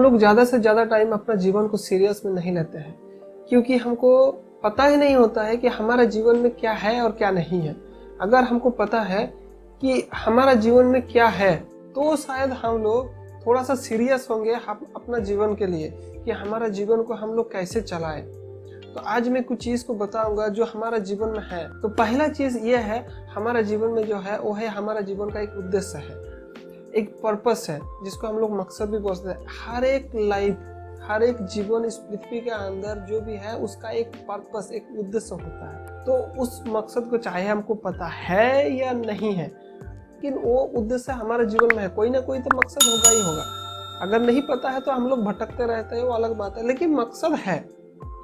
हम लोग ज़्यादा से ज़्यादा टाइम अपना जीवन को सीरियस में नहीं लेते हैं, क्योंकि हमको पता ही नहीं होता है कि हमारा जीवन में क्या है और क्या नहीं है। अगर हमको पता है कि हमारा जीवन में क्या है, तो शायद हम लोग थोड़ा सा सीरियस होंगे अपना जीवन के लिए कि हमारा जीवन को हम लोग कैसे चलाएं। तो आज मैं कुछ चीज़ को बताऊंगा जो हमारा जीवन में है। तो पहला चीज़ ये है, हमारा जीवन में जो है वो है हमारा जीवन का एक उद्देश्य है, एक पर्पस है, जिसको हम लोग मकसद भी बोलते हैं। हर एक लाइफ, हर एक जीवन इस पृथ्वी के अंदर जो भी है उसका एक पर्पस, एक उद्देश्य होता है। तो उस मकसद को चाहे हमको पता है या नहीं है, लेकिन वो उद्देश्य हमारे जीवन में है, कोई ना कोई तो मकसद होगा ही होगा। अगर नहीं पता है तो हम लोग भटकते रहते हैं, वो अलग बात है, लेकिन मकसद है,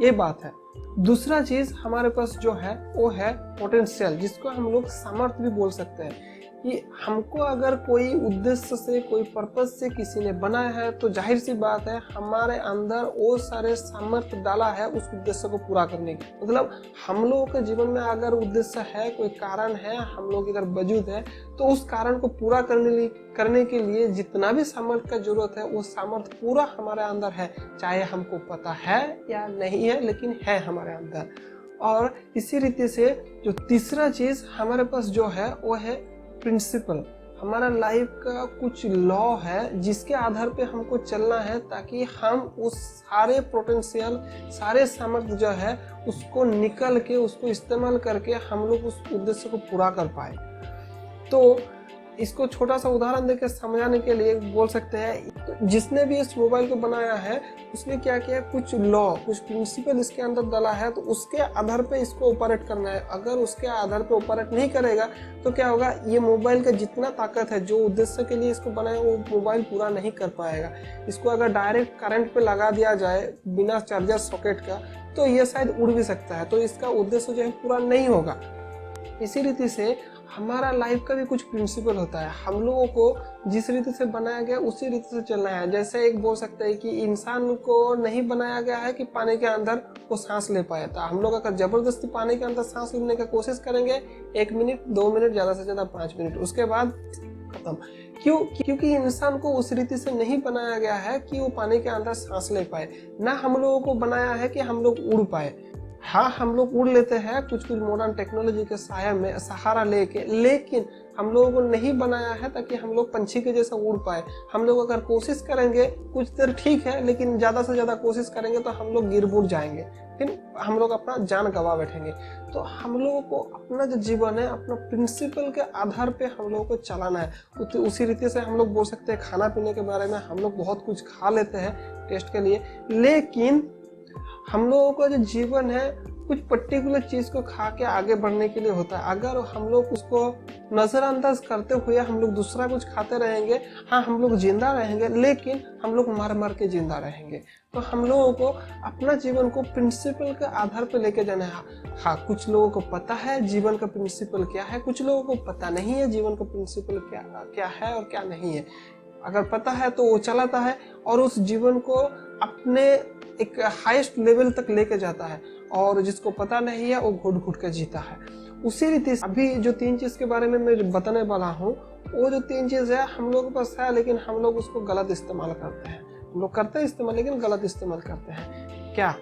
ये बात है। दूसरा चीज हमारे पास जो है वो है पोटेंशियल, जिसको हम लोग सामर्थ्य भी बोल सकते हैं। कि हमको अगर कोई उद्देश्य से, कोई पर्पस से किसी ने बनाया है, तो जाहिर सी बात है हमारे अंदर वो सारे सामर्थ्य डाला है उस उद्देश्य को पूरा करने की। मतलब हम लोगों के जीवन में अगर उद्देश्य है, कोई कारण है, हम लोग इधर वजूद है, तो उस कारण को पूरा करने के लिए जितना भी सामर्थ्य का जरूरत है, वो सामर्थ्य पूरा हमारे अंदर है, चाहे हमको पता है या नहीं है, लेकिन है हमारे अंदर। और इसी रीति से जो तीसरा चीज हमारे पास जो है वो है प्रिंसिपल। हमारा लाइफ का कुछ लॉ है जिसके आधार पे हमको चलना है, ताकि हम उस सारे पोटेंशियल, सारे सामर्थ्य जो है उसको निकल के, उसको इस्तेमाल करके हम लोग उस उद्देश्य को पूरा कर पाए। तो इसको छोटा सा उदाहरण देकर समझाने के लिए बोल सकते हैं, तो जिसने भी इस मोबाइल को बनाया है उसने क्या किया, कुछ लॉ, कुछ प्रिंसिपल इसके अंदर डाला है, तो उसके आधार पे इसको ऑपरेट करना है। अगर उसके आधार पे ऑपरेट नहीं करेगा तो क्या होगा, ये मोबाइल का जितना ताकत है, जो उद्देश्य के लिए इसको बनाया, वो मोबाइल पूरा नहीं कर पाएगा। इसको अगर डायरेक्ट करंट पे लगा दिया जाए बिना चार्जर सॉकेट का, तो ये शायद उड़ भी सकता है, तो इसका उद्देश्य जो है पूरा नहीं होगा। इसी रीति से हमारा लाइफ का भी कुछ प्रिंसिपल होता है। हम लोगों को जिस रीति से बनाया गया उसी रीति से चलना है। जैसे एक बोल सकते हैं कि इंसान को नहीं बनाया गया है कि पानी के अंदर वो सांस ले पाए, तो हम लोग अगर जबरदस्ती पानी के अंदर सांस लेने की कोशिश करेंगे 1 मिनट, 2 मिनट, ज़्यादा से ज़्यादा 5 मिनट, उसके बाद खत्म। क्यों? क्योंकि इंसान को उस रीति से नहीं बनाया गया है कि वो पानी के अंदर सांस ले पाए। ना हम लोगों को बनाया है कि हम लोग उड़ पाए। हाँ, हम लोग उड़ लेते हैं कुछ मॉडर्न टेक्नोलॉजी के सहारा लेके, लेकिन हम लोगों को नहीं बनाया है ताकि हम लोग पंछी के जैसा उड़ पाए। हम लोग अगर कोशिश करेंगे कुछ देर ठीक है, लेकिन ज़्यादा से ज़्यादा कोशिश करेंगे तो हम लोग गिर जाएंगे, फिर हम लोग अपना जान गंवा बैठेंगे। तो हम लोगों को अपना जो जीवन है, अपना प्रिंसिपल के आधार पे हम लोगों को चलाना है। उसी रीति से हम लोग बोल सकते हैं खाना पीने के बारे में, हम लोग बहुत कुछ खा लेते हैं टेस्ट के लिए, लेकिन हम लोगों का जो जीवन है कुछ पर्टिकुलर चीज को खा के आगे बढ़ने के लिए होता है। अगर हम लोग उसको नजरअंदाज करते हुए हम लोग दूसरा कुछ खाते रहेंगे, हाँ हम लोग जिंदा रहेंगे, लेकिन हम लोग मर के जिंदा रहेंगे। तो हम लोगों को अपना जीवन को प्रिंसिपल के आधार पर लेके जाना है। हाँ, कुछ लोगों को पता है जीवन का प्रिंसिपल क्या है, कुछ लोगों को पता नहीं है जीवन का प्रिंसिपल क्या है और क्या नहीं है। अगर पता है तो वो चलाता है और उस जीवन को अपने एक हाईएस्ट लेवल तक लेके जाता है, और जिसको पता नहीं है वो घुट के जीता है। उसी रीति अभी जो 3 चीज के बारे में मैं बताने वाला हूँ, वो जो 3 चीज है हम लोग के पास है, लेकिन हम लोग उसको गलत इस्तेमाल करते हैं। हम लोग करते हैं इस्तेमाल, लेकिन गलत इस्तेमाल करते हैं। क्या?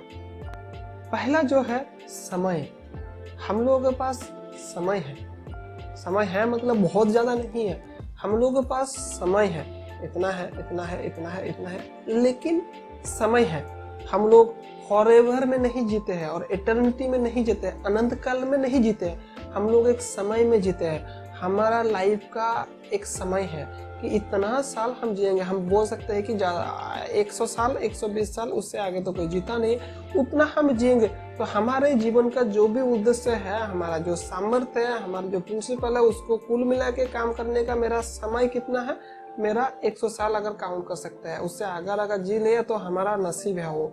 पहला जो है समय। हम लोगों के पास समय है। समय है मतलब बहुत ज्यादा नहीं है, हम लोगों के पास समय है, इतना है, इतना है, इतना है, इतना है, लेकिन समय है। हम लोग फॉरएवर में नहीं जीते हैं और एटर्निटी में नहीं जीते हैं, अनंत काल में नहीं जीते हैं। हम लोग एक समय में जीते हैं। हमारा लाइफ का एक समय है कि इतना साल हम जिएंगे। हम बोल सकते हैं कि 100 साल, 120 साल, उससे आगे तो कोई जीता नहीं, उतना हम जिएंगे। तो हमारे जीवन का जो भी उद्देश्य है, हमारा जो सामर्थ्य है, हमारा जो प्रिंसिपल है, उसको कुल मिला के काम करने का मेरा समय कितना है, मेरा 100 साल अगर काउंट कर सकता है, उससे अगर जी लिया तो हमारा नसीब है वो,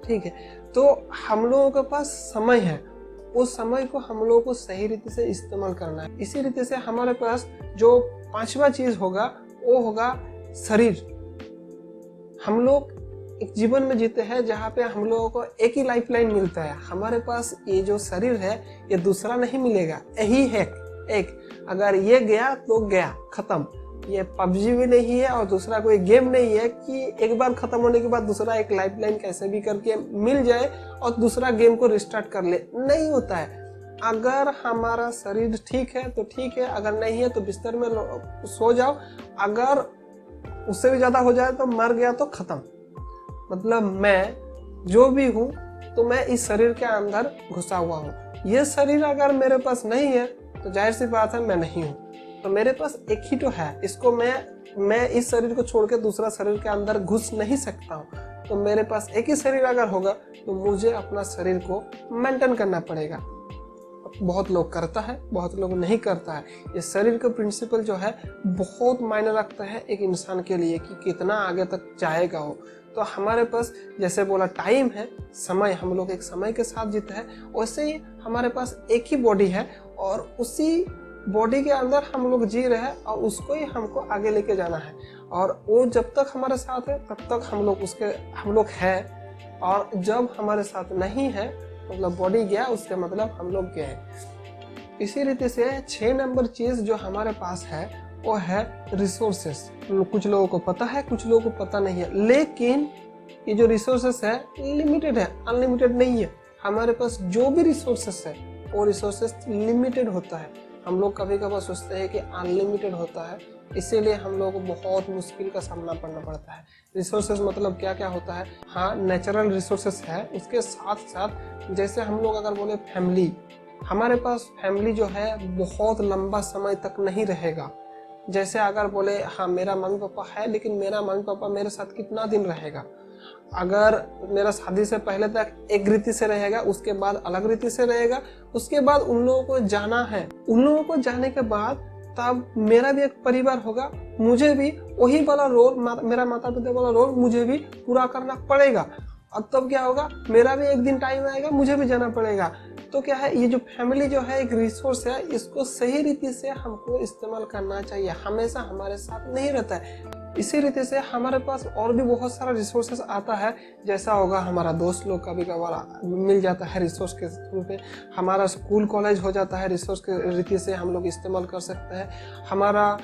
ठीक है। तो हम लोगों के पास समय है, उस समय को हम लोगों को सही रीति से इस्तेमाल करना है। इसी रीति से हमारे पास जो 5वां चीज होगा वो होगा शरीर। हम लोग एक जीवन में जीते हैं जहाँ पे हम लोगों को एक ही लाइफ लाइन मिलता है। हमारे पास ये जो शरीर है ये दूसरा नहीं मिलेगा, यही है एक। अगर ये गया तो गया, खत्म। ये पबजी भी नहीं है और दूसरा कोई गेम नहीं है कि एक बार खत्म होने के बाद दूसरा एक लाइफलाइन कैसे भी करके मिल जाए और दूसरा गेम को रिस्टार्ट कर ले, नहीं होता है। अगर हमारा शरीर ठीक है तो ठीक है, अगर नहीं है तो बिस्तर में सो जाओ, अगर उससे भी ज्यादा हो जाए तो मर गया तो खत्म। मतलब मैं जो भी हूँ तो मैं इस शरीर के अंदर घुसा हुआ हूँ। ये शरीर अगर मेरे पास नहीं है तो जाहिर सी बात है मैं नहीं हूँ। तो मेरे पास एक ही तो है, इसको मैं इस शरीर को छोड़ के दूसरा शरीर के अंदर घुस नहीं सकता हूँ। तो मेरे पास एक ही शरीर अगर होगा तो मुझे अपना शरीर को मेंटेन करना पड़ेगा। बहुत लोग करता है, बहुत लोग नहीं करता है। ये शरीर का प्रिंसिपल जो है बहुत मायने रखता है एक इंसान के लिए कि कितना आगे तक जाएगा वो। तो हमारे पास जैसे बोला टाइम है, समय, हम लोग एक समय के साथ जीते हैं, वैसे ही हमारे पास एक ही बॉडी है और उसी बॉडी के अंदर हम लोग जी रहे हैं और उसको ही हमको आगे लेके जाना है। और वो जब तक हमारे साथ है तब तक हम लोग है, और जब हमारे साथ नहीं है मतलब बॉडी गया, उसके मतलब हम लोग गए। इसी रीति से 6 नंबर चीज जो हमारे पास है वो है रिसोर्सेस। कुछ लोगों को पता है, कुछ लोगों को पता नहीं है, लेकिन ये जो रिसोर्सेस है लिमिटेड है, अनलिमिटेड नहीं है। हमारे पास जो भी रिसोर्सेस है वो रिसोर्सेस लिमिटेड होता है। हम लोग कभी कभार सोचते हैं कि अनलिमिटेड होता है, इसीलिए हम लोग को बहुत मुश्किल का सामना करना पड़ता है। रिसोर्सेज मतलब क्या क्या होता है? हाँ, नेचुरल रिसोर्सेज है, उसके साथ साथ जैसे हम लोग अगर बोले फैमिली, हमारे पास फैमिली जो है बहुत लंबा समय तक नहीं रहेगा। जैसे अगर बोले हाँ मेरा मम्मी पापा है, लेकिन मेरा मम्मी पापा मेरे साथ कितना दिन रहेगा? अगर मेरा शादी से पहले तक एक रीति से रहेगा, उसके बाद अलग रीति से रहेगा, उसके बाद उन लोगों को जाना है, उन लोगों को जाने के बाद तब मेरा भी एक परिवार होगा, मुझे भी वही वाला रोल, मेरा माता पिता वाला रोल मुझे भी पूरा करना पड़ेगा। अब तब क्या होगा, मेरा भी एक दिन टाइम आएगा, मुझे भी जाना पड़ेगा। तो क्या है, ये जो फैमिली जो है एक रिसोर्स है, इसको सही रीति से हमको इस्तेमाल करना चाहिए, हमेशा हमारे साथ नहीं रहता है। इसी रीति से हमारे पास और भी बहुत सारा रिसोर्सेस आता है। जैसा होगा हमारा दोस्त लोग कभी कभार मिल जाता है रिसोर्स के थ्रू पे, हमारा स्कूल कॉलेज हो जाता है रिसोर्स के रीति से हम लोग इस्तेमाल कर सकते हैं, हमारा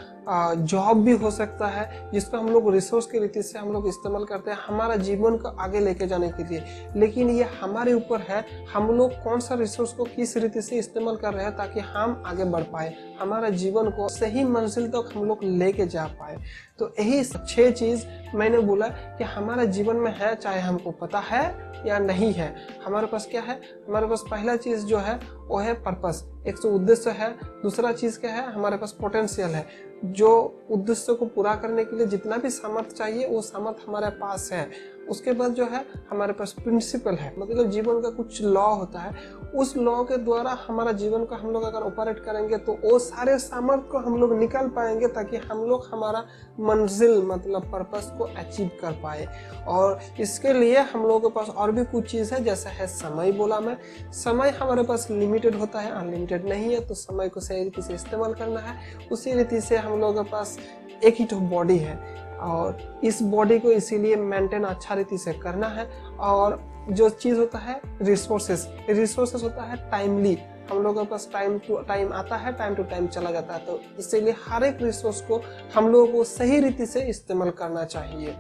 जॉब भी हो सकता है जिसको हम लोग रिसोर्स के रीति से हम लोग इस्तेमाल करते हैं हमारा जीवन को आगे लेके जाने के लिए। लेकिन ये हमारे ऊपर है, हम लोग कौन सा रिसोर्स को किस रीति से इस्तेमाल कर रहे हैं ताकि हम आगे बढ़ पाए, हमारा जीवन को सही मंजिल तक हम लोग लेके जा पाए। तो यही 6 चीज मैंने बोला कि हमारा जीवन में है, चाहे हमको पता है या नहीं है। हमारे पास क्या है, हमारे पास पहला चीज जो है वो है पर्पस, एक तो उद्देश्य है। दूसरा चीज क्या है, हमारे पास पोटेंशियल है, जो उद्देश्य को पूरा करने के लिए जितना भी सामर्थ्य चाहिए वो सामर्थ्य हमारे पास है। उसके बाद जो है हमारे पास प्रिंसिपल है, मतलब जीवन का कुछ लॉ होता है, उस लॉ के द्वारा हमारा जीवन को हम लोग अगर ऑपरेट करेंगे तो वो सारे सामर्थ्य को हम लोग निकाल पाएंगे ताकि हम लोग हमारा मंजिल मतलब पर्पस को अचीव कर पाए। और इसके लिए हम लोगों के पास और भी कुछ चीज़ है, जैसा है समय। बोला मैं, समय हमारे पास लिमिटेड होता है, अनलिमिटेड नहीं है। तो समय को सही रीति से इस्तेमाल करना है। उसी रीति से हम लोगों के पास एक ही तो बॉडी है और इस बॉडी को इसीलिए मेंटेन अच्छा रीति से करना है। और जो चीज़ होता है रिसोर्सेस होता है टाइमली, हम लोगों के पास टाइम टू टाइम आता है, टाइम टू टाइम चला जाता है। तो इसीलिए हर एक रिसोर्स को हम लोगों को सही रीति से इस्तेमाल करना चाहिए।